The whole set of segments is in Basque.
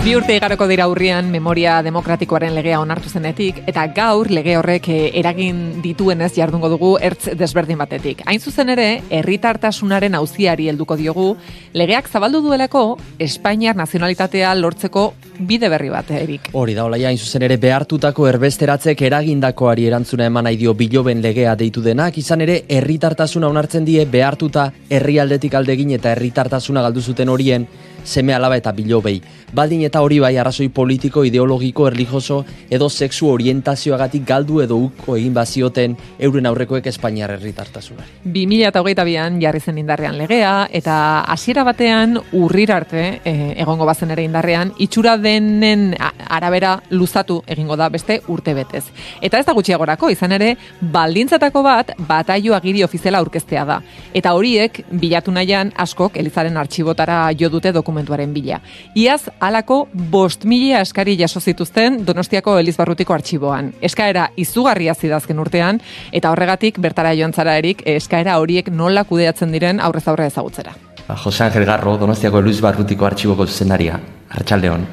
Bi urte igaroko dira urrian memoria demokratikoaren legea onartu zenetik, eta gaur lege horrek eragin dituenez jardungo dugu ertz desberdin batetik. Hain zuzen ere, herritartasunaren auziari helduko diogu, legeak zabaldu duelako Espainiar nazionalitatea lortzeko bide berri bat, Erik. Hori da, olaia, hain zuzen ere behartutako erbesteratzek eragindakoari erantzuna eman nahi dio biloben legea deitu denak, izan ere herritartasuna onartzen die behartuta herrialdetik aldegin eta herritartasuna galdu zuten horien seme alaba eta bilobei. Baldin eta hori bai arrazoi politiko, ideologiko, erlijioso edo sexu orientazioagatik galdu edo uko egin bazioten euren aurrekoek Espainiar herritartasunari. 2022an jarri zen indarrean legea, eta hasiera batean urrira arte egongo bazen ere indarrean, itxura denen arabera luzatu egingo da beste urte betez. Eta ez da gutxiagorako, izan ere, baldintzatako bat bataio agiri ofiziala aurkeztea da. Eta horiek, bilatu nahian, askok Elizaren artxibotara jo dute dokumentuaren bila. Iaz, halako 5.000 eskari jaso zituzten Donostiako Elizbarrutiko artxiboan. Eskaera izugarria zidazken urtean, eta horregatik bertara joan zara, Erik, eskaera horiek nola kudeatzen diren aurrez aurre ezagutzera. Jose Angel Garro, Donostiako Elizbarrutiko artxiboko zuzendaria. Arratsaldeon.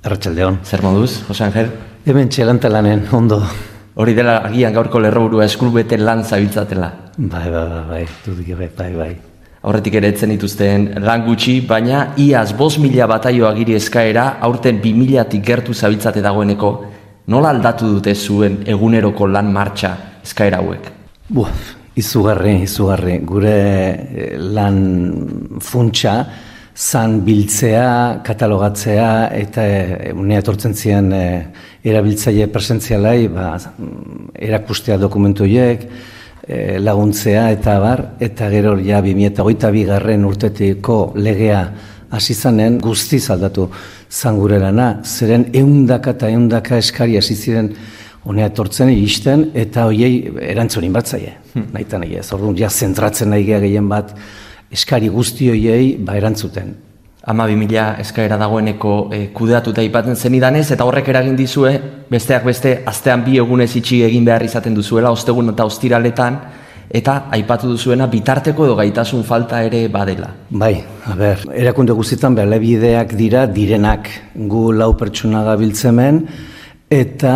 Arratsaldeon. Zer moduz, Jose Angel? Hemen txelantalanen, ondo. Hori dela agian gaurko lerroburua eskurbete lan zabiltzatela. Bai. Aurretik ere etzen dituzten lan gutxi, baina iaz 5.000 bataio agiri eskaera, aurten 2.000tik gertu zabiltzate dagoeneko, nola aldatu dute zuen eguneroko lan martxa eskaera hauek? Izugarri. Gure lan funtsa, zan biltzea, katalogatzea, eta unea etortzen ziren erabiltzaile presentzialai, erakustea dokumentu horiek, laguntzea eta eta gero ja 2022 urtetiko legea hasi zanen guztiz aldatu zan gure lana, zeren ehundaka eskari hasi ziren honea etortzen iristen eta hoiei erantzunin batzaie. Nahitan nahi ez, orduan ja zentratzen nahi gehien bat eskari guzti hoiei erantzuten. 12.000 eskaera dagoeneko kudeatuta aipatzen zenidanez, eta horrek eragin dizue, besteak beste, astean 2 egunez itxi egin behar izaten duzuela, ostegun eta ostiraletan, eta aipatu duzuena bitarteko edo gaitasun falta ere badela. Bai, erakunde guztietan baliabideak direnak gu 4 pertsona gabiltzemen, eta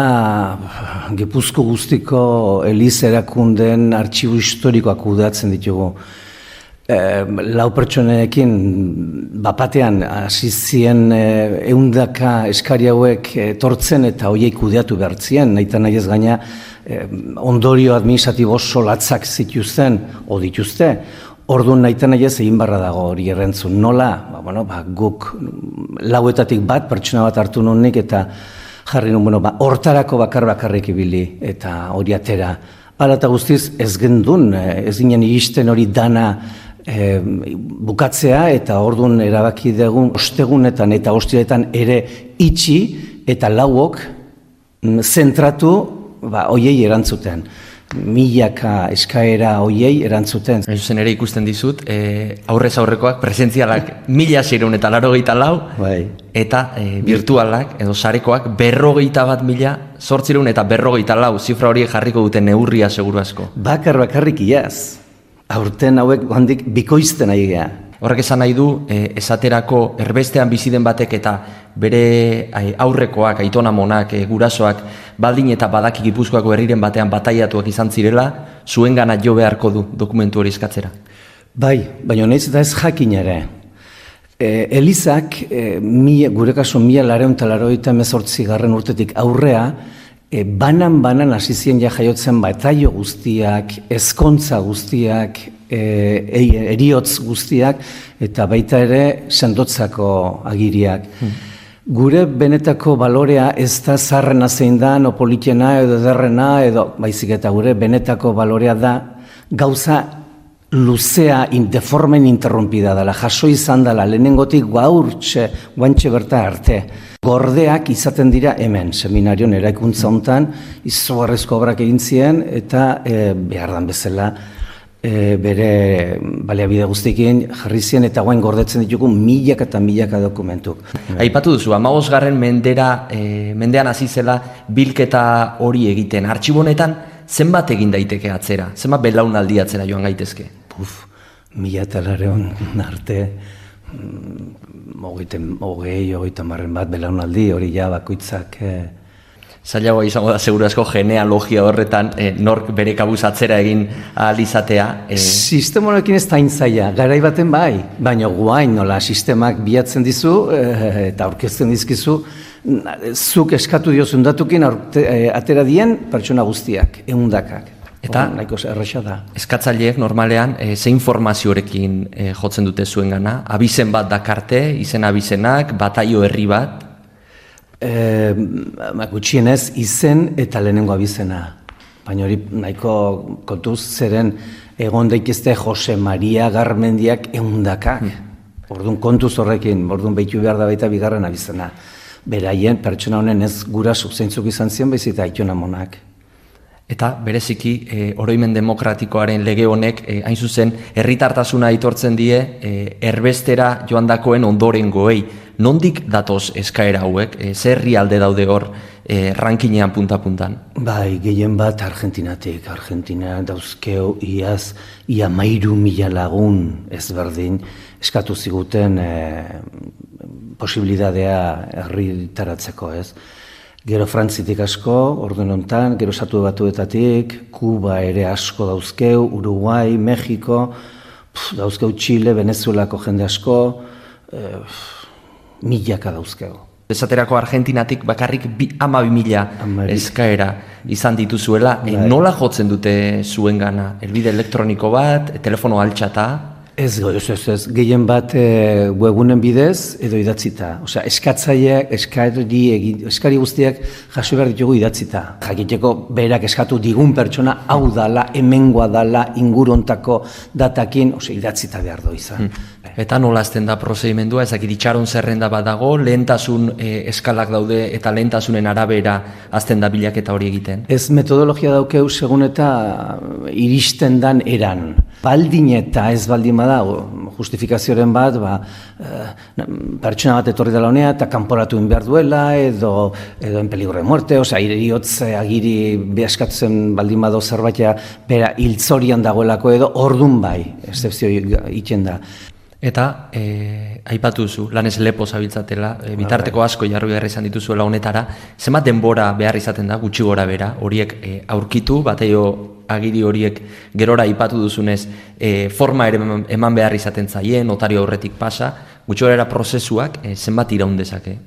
Gipuzko guztiko Eliz erakundeen artxibo historikoak kudeatzen ditugu. 4 pertsonekin bapatean hasi ziren 100 eskari hauek etortzen eta horiek kudeatu behartzien, nahi ez gaina ondorio administratibo oso latzak zituzten, dituzte, orduan nahi ez egin barra dago hori errentzun. Nola? Guk 4etatik bat pertsona bat hartu nonik eta jarri nun, hortarako bakarrik ibili eta hori atera. Hala eta guztiz ez gendun, ez ginen iristen hori dana bukatzea eta orduan erabaki dugun ostegunetan eta ostiretan ere itxi eta 4ok zentratu hoiei erantzuten. 1000 eskaera hoiei erantzuten. Zuzen ere ikusten dizut, aurrez aurrekoak presentzialak 1.684 bai. Eta virtualak edo sarekoak 51.800 eta 54 zifra horiek jarriko duten neurria seguru asko. Bakarrik iaz. Aurten hauek handik bikoizten ari geha. Horrek esan nahi du, esaterako erbestean biziden batek eta bere aurrekoak, aitonamonak, gurasoak, baldin eta badaki Gipuzkoako herriren batean bataiatuak izan zirela, zuengana jo beharko du dokumentu hori eskatzera. Bai, baina nahiz eta ez jakin ere. Elizak, gure kaso 1988 urtetik aurrea, banan hasi ziren jaiotzen bataio guztiak, ezkontza guztiak, eriotz guztiak, eta baita ere sendotzako agiriak. Gure benetako balorea ez da zarrena zein da, no politiena edo ederrena, baizik eta gure benetako balorea da gauza luzea, deformen interrompida dela, jaso izan dela, lehenengotik guantxe berta arte. Gordeak izaten dira hemen, seminarion eraikuntza hontan, izugarrizko obrak egin ziren, eta behar dan bezala bere baliabide guztiekin jarri ziren, eta guain gordetzen ditugu milaka eta milaka dokumentuk. Aipatu duzu, 15. mendean hasi zela bilketa hori egiten. Artxibonetan zenbat egin daiteke atzera? Zenbat belaunaldi atzera joan gaitezke? 1900 arte hogeita marren bat belaunaldi, hori ja bakoitzak... Zailagoa izango da seguru asko genealogia horretan nork bere kabuz atzera egin ahal izatea. Sistema honekin ez da zaila, garai baten bai, baina guain nola sistemak bilatzen dizu eta aurkezten dizkizu, zuk eskatu diozun datukin atera dien pertsona guztiak, ehundakak. Eta nahiko erraza da. Eskatzaileek normalean ze informaziorekin jotzen dute zuen gana? Abizen bat dakarte, izen abizenak, bataio herri bat? Gutxienez izen eta lehenengo abizena. Baina hori nahiko kontuz zeren egon daitezte Jose Maria Garmendiak ehundakak. Orduan kontuz horrekin, orduan behitu behar da baita bigarren abizena. Beraien pertsona honen ez guraso zeintzuk izan ziren baizik eta Aiton Amonak. Eta bereziki oroimen demokratikoaren lege honek hain zuzen herritartasuna aitortzen die erbestera joandakoen ondorengoei. Nondik datoz eskaera hauek? Zer herrialde daude hor rankinean punta-puntan? Bai, gehien bat Argentinatik. Argentina dauzkeu ia 13.000 lagun ezberdin eskatu ziguten posibilitatea herritaratzeko, ez? Gero Frantzitik asko, orduan honetan, gero Estatu Batuetatik, Kuba ere asko dauzkeu, Uruguai, Mexiko, dauzkeu Chile, Venezuelako jende asko, milaka dauzkeu. Esaterako Argentinatik bakarrik 12.000 eskaera izan dituzuela. Nola jotzen dute zuengana? Helbide elektroniko bat, telefono altxata? Ez, gehien bat webunen bidez edo idatzita. Osea, eskatzaileak, eskari guztiak jaso behar ditugu idatzita. Jakiteko berak eskatu digun pertsona hau dala, hemengoa dala, ingurontako datakin, idatzita behar do izan. Eta nola azten da prozedimendua, ezakit itxaron zerrenda bat dago, lehentasun eskalak daude eta lehentasunen arabera azten da bilaketa hori egiten? Ez metodologia daukeu segun eta iristen dan eran. Baldin eta ez baldin bada, justifikazioaren bat, pertsona bat etorri dela honea eta kanporatu behar duela, edo en peligro de muerte, iriotz agiri behaskatzen baldin bado zerbaita bera hiltzorian dagoelako edo, ordun bai, excepzio itzen da. Eta, aipatu duzu, lanez lepo zabiltzatela, bitarteko asko jarri behar izan dituzuela honetara, zenbat denbora behar izaten da, gutxi gora bera, horiek aurkitu, bateio agiri horiek gerora aipatu duzunez, forma ere eman behar izaten zaien, notario aurretik pasa, gutxi gora prozesuak zenbat iraun dezake?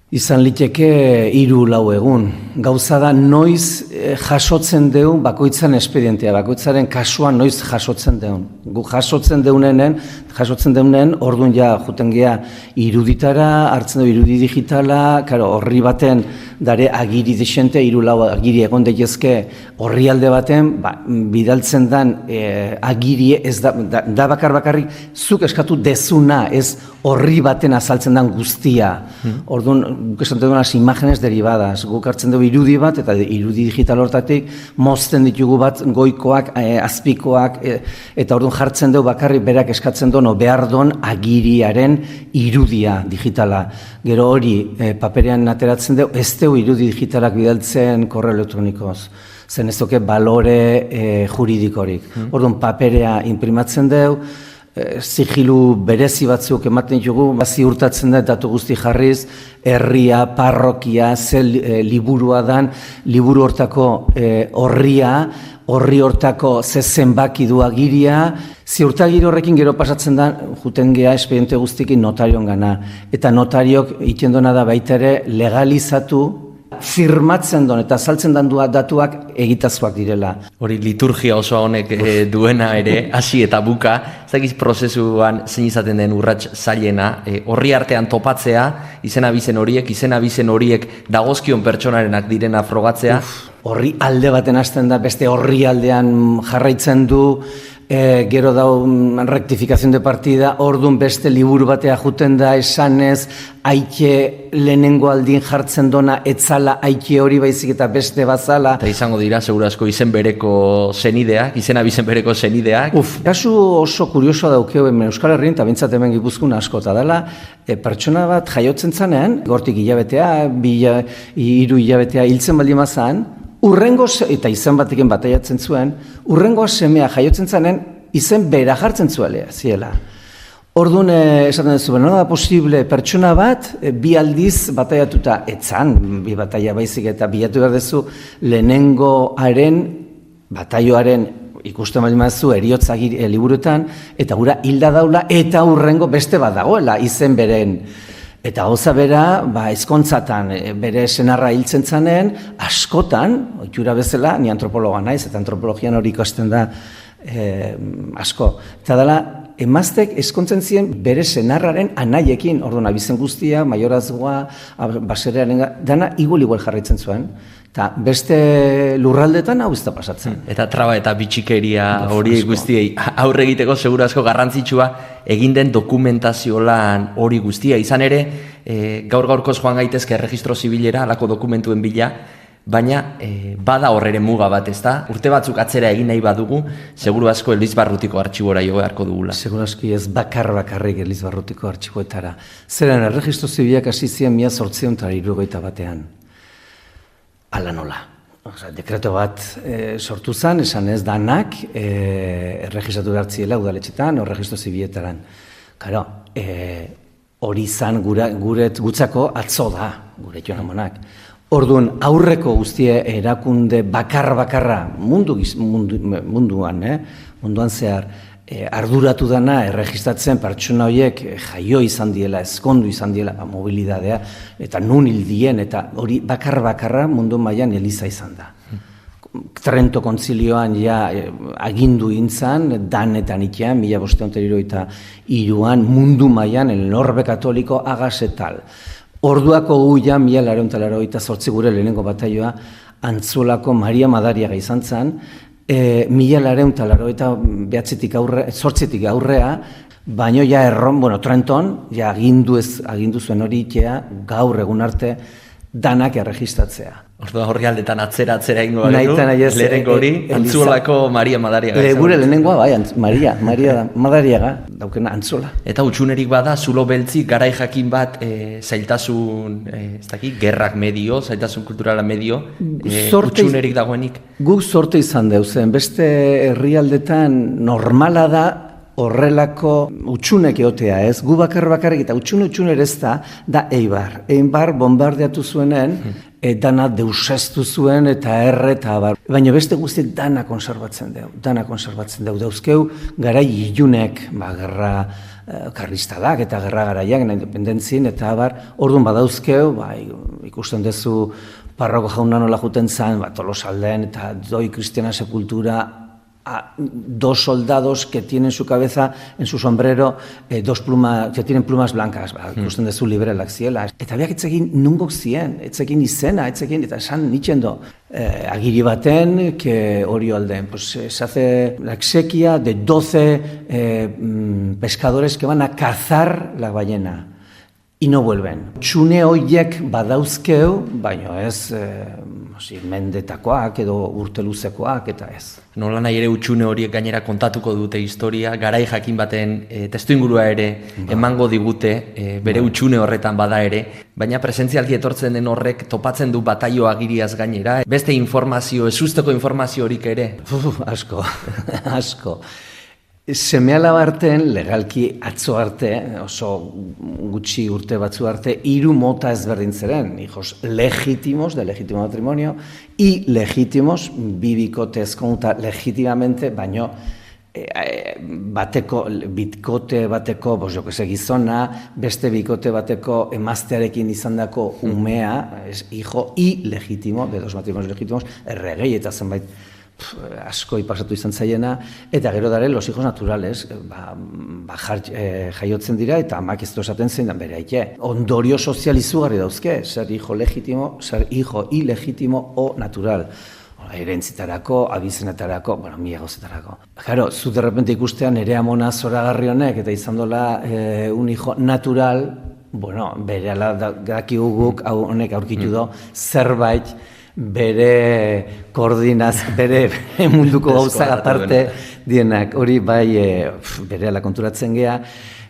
Izan liteke 3-4 egun. Gauza da noiz jasotzen deun bakoitzan espedientea, bakoitzaren kasuan noiz jasotzen deun. Gu jasotzen deunen, orduan ja juten gea iruditara, hartzen du irudi digitala, horri baten dare agiri desente, 3-4 agiri egon daitezke horri alde baten, bidaltzen dan agiri ez da bakarrik zuk eskatu dezuna, ez horri baten azaltzen dan guztia. Orduan, guk esan dugu las imágenes derivadas, guk hartzen dugu irudi bat, eta irudi digital hortatik mozten ditugu bat goikoak, azpikoak, eta orduan jartzen dugu bakarrik berak eskatzen duen, behar duen agiriaren irudia digitala. Gero hori paperean ateratzen dugu, ez dugu irudi digitalak bidaltzen korreo elektronikoz. Zen ez duke balore juridikorik. Orduan paperea imprimatzen dugu, sigilu berezi batzuk ematen ditugu, ziurtatzen da datu guzti jarriz, herria, parrokia, liburua dan, liburu hortako horri hortako zenbaki du agiria, ziurtagiri horrekin gero pasatzen da, juten gea espediente guztikin notarioan gana. Eta notariok itendona da baita ere legalizatu, firmatzen duen eta saltzen den datuak egitazkoak direla. Hori liturgia oso honek duena ere, hasi eta buka, zagiz prozesuan zein izaten den urrats zailena, horri artean topatzea, izena bizen horiek dagozkion pertsonarenak direna frogatzea. Horri alde baten hasten da, beste horri aldean jarraitzen du, gero dau rectificación de partida, orduan beste liburu batea juten da esanez, aike lehenengo aldin jartzen dona etzala aike hori baizik eta beste bazala. Eta izango dira, segurazko izen bereko zenideak, izena bizen bereko zenideak. Kasu oso kuriosoa daukeu hemen Euskal Herrien, eta bintzat hemen Gipuzkoan asko, eta dela, pertsona bat jaiotzen zanean, gortik hilabetea, 3 hilabetea hiltzen baldin mazan, urrengo, eta izen batekin bataiatzen zuen, urrengo semea jaiotzen zanen, izen bera jartzen zuelea, ziela. Orduan, esaten duzu, nola da posible pertsona bat, bi aldiz bataiatuta etzan, bi bataia baizik eta bilatu behar duzu lehenengoaren, bataioaren ikusten baldin baduzu eriotza liburuetan, eta gura hilda daula, eta hurrengo beste bat dagoela izen beren. Eta gauza bera, ezkontzatan bere senarra hiltzen zanen, askotan, ohitura bezala, ni antropologa naiz, eta antropologian hori ikasten da asko. Eta dela, emaztek ezkontzen ziren bere senarraren anaiekin, orduan abizen guztia, maiorazgoa, baserearen, dana igual jarraitzen zuen. Eta beste lurraldetan hau ez da pasatzen. Eta traba eta bitxikeria hori guztiei aurre egiteko seguru asko garrantzitsua egin den dokumentazio lan hori guztia. Izan ere, gaur-gaurkoz joan gaitezke erregistro zibilera, alako dokumentuen bila, baina bada horrere muga bat, ezta? Urte batzuk atzera egin nahi badugu, seguru asko Elizbarrutiko artxibora jo beharko dugula. Seguru aski ez bakarrik Elizbarrutiko artxiboetara. Zeren erregistro zibilak hasi ziren 1871 Ala nola. Dekreto bat sortu zen, esan ez danak erregistratu behar ziela udaletxetan, erregistro zibiletaran. Karo, hori zan gutzako atzo da, gure joan amonak. Orduan, aurreko guztie erakunde bakarra munduan zehar, arduratu dana erregistratzen pertsona horiek jaio izan diela, ezkondu izan diela, mobilidadea, eta nun hildien, eta hori bakarra mundu mailan Eliza izan da. Trento kontzilioan ja agindu intzan, danetan itean, 1573an mundu mailan el orbe katoliko hagas etal. Orduako ja 1888 gure lehenengo bataioa Antzolako Maria Madariaga izan zen, 1889 aurrea, baino ja Trenton, ja agindu zuen hori ikea, gaur egun arte, danak erregistratzea. Orduan horri aldetan atzera ingo gaitu, lehenengo hori, Antzolako Maria Madariaga. Gure lehenengoa, Maria Madariaga, daukena Antzola. Eta utxunerik bada, zulo beltzi, garai jakin bat, zailtasun, gerrak medio, zailtasun kulturala medio, utxunerik dagoenik. Guk sorte izan deuzen, beste herrialdetan normala da, horrelako utxunek egotea ez, gu bakarrik eta utxune ez da Eibar. Eibar bombardeatu zuenen, dana deusestu zuen eta eta bar. Baina beste guztiek dana konserbatzen deu. Dauzkeu garai ilunek, gerra karlistadak eta gerra garaiak, independentzien eta bar, orduan badauzkeu, ikusten duzu parroko jauna nola juten zan, Tolosalden eta doi kristiana sepultura, dos soldados que tienen en su cabeza, en su sombrero, dos plumas, que tienen plumas blancas, ikusten dezu liberalak ziela. Eta biak etzekin nungok zien, etzekin izena, eta esan nitxendo. Agiri baten, que hori alden, pues se hace la exequia de 12 pescadores que van a cazar la ballena. Y no vuelven. Txune horiek badauzkeu, baina ez mendetakoak edo urteluzekoak eta ez. Nola nahi ere utxune horiek gainera kontatuko dute historia, garai jakin baten testuingurua ere emango digute, bere utxune horretan bada ere, baina presentzialki etortzen den horrek topatzen du bataio agiriaz gainera, beste informazio, ezusteko informazio horik ere. Asko. Seme-alaba artean, legalki atzo arte, oso gutxi urte batzu arte, 3 mota ezberdin ziren, hijos legítimos, de legítimo matrimonio, ilegítimos, bikote ezkonuta legitimamente, baino bikote bateko, gizona, beste bikote bateko emaztearekin izandako umea, hijo ilegítimo, de 2 matrimonios legítimos, erregei eta zenbait asko pasatu izan zaiena, eta gero dare los hijos naturales, jaiotzen dira, eta amak ez esaten zein bere aike. Ondorio sozial izugarri dauzke, ser hijo legítimo, ser hijo ilegítimo o natural. Erentzitarako, abizenetarako, mila gauzetarako. Claro, zu de repente ikustean ere amona zoragarri honek, eta izan dola un hijo natural, bere ala dakigu guk, honek aurkitu do, zerbait, bere koordinaz, bere munduko gauzak aparte dienak, hori bai bere ala konturatzen gea,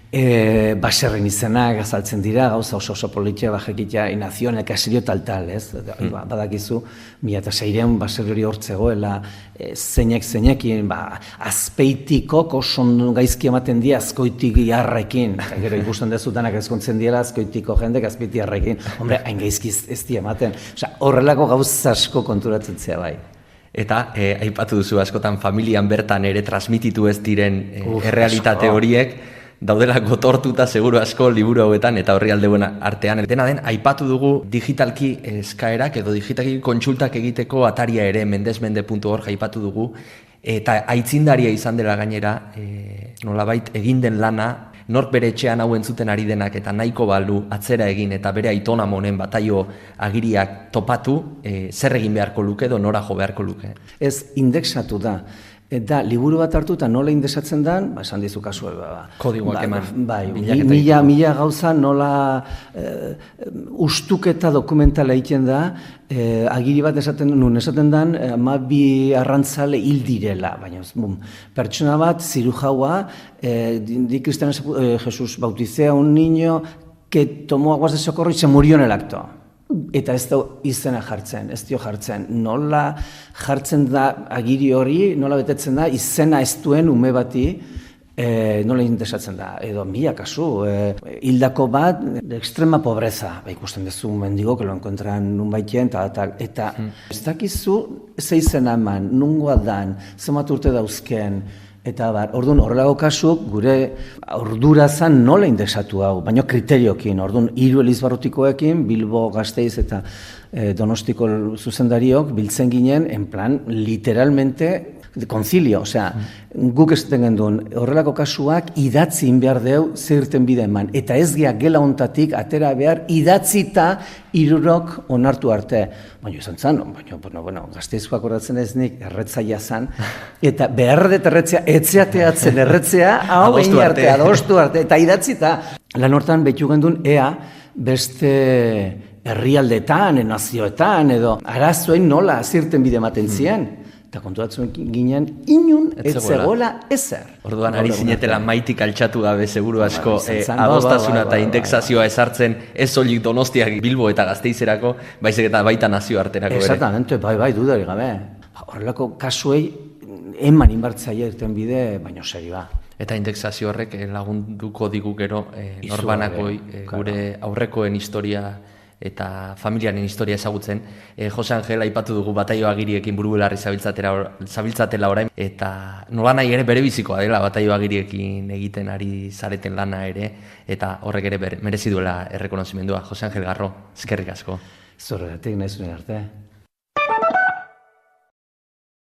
Baserren izenak azaltzen dira, gauza oso politia, bajekitea, inazioan, elkasirio tal, ez? Badakizu, 2006an baserri hori hortzegoela, zeinekin, azpeitikok oso gaizki ematen dira azkoitik jarrekin. Gero ikusten dezutanak ezkontzen dira azkoitiko jendek azpeiti jarrekin. Hombre, hain gaizki ez di ematen. Horrelako gauza asko konturatzen zea bai. Eta aipatu duzu askotan familian bertan ere transmititu ez diren errealitate horiek, daudela gotortuta seguru asko liburu hauetan eta orrialdeuen artean. Dena den, aipatu dugu digitalki eskaerak edo digitalki kontsultak egiteko ataria ere mendesmende.org aipatu dugu, eta aitzindaria izan dela gainera, nolabait egin den lana, nork bere etxean hau entzuten ari denak eta nahiko balu atzera egin eta bere aitona monen bataio agiriak topatu, zer egin beharko luke edo nora jo beharko luke? Ez, indexatu da. Eta liburu bat hartu eta nola indexatzen den, esan dizu kasu, kodigoak eman. Bai, mila gauza nola ustuketa dokumentala egiten da, agiri bat esaten den, 12 arrantzale hil direla, baina pertsona bat, zirujaua, di Cristiano Jesús bautizea un niño que tomó aguas de socorro y se murió en el acto. Eta ez da izena jartzen, ez dio jartzen. Nola jartzen da agiri hori, nola betetzen da izena ez duen ume bati, nola indexatzen da. Edo mila kasu, hildako bat, extrema pobreza. Ikusten duzu mendigo, que lo encuentran nun baitien, eta ez dakizu ze izena eman, nungoa dan, zemat urte dauzken, eta orduan horrelago kasuk gure ordura zan nola indexatu hau, baina kriteriokin, orduan 3 elizbarrutikoekin, Bilbo, Gasteiz eta Donostiko zuzendariok biltzen ginen, en plan, literalmente, concilio, osea, guk ez genduen horrelako kasuak idatzi behar deu zirten bide eman, eta ez gea gela ontatik atera behar idatzita 3 onartu arte. Baina izan zan, Gasteizkoak horretzen ez nik erretzaia zan, eta behar dut erretzea, etzeateatzen erretzea, hau egin arte, adostu arte, eta idatzita. Lan hortan behitu gendun ea beste herrialdetan, nazioetan, edo arazoen nola zirten bide ematen ziren. Eta konturatzen ginen, inun etzegoela ezer. Orduan ari zinetela maitik altxatu gabe seguru asko adostasuna eta indexazioa ezartzen ez soilik Donostiak, Bilbo eta Gasteizerako, baizik eta baita nazioarterako bere. Exactamente, bai, dudari gabe. Horrelako kasuei eman inbartzaia irten bide, baino seri ba. Eta indexazio horrek lagunduko digu gero norbanakoi gure aurrekoen historia eta familiaren historia ezagutzen. Jose Angel aipatu dugu bataio agiriekin buru-belarri zabiltzatela orain, eta nolanahi ere bere bizikoa dela bataio agiriekin egiten ari zareten lana ere, eta horrek ere merezi duela errekonozimendua. Jose Angel Garro, eskerrik asko. Zorregatik nahi zuen arte.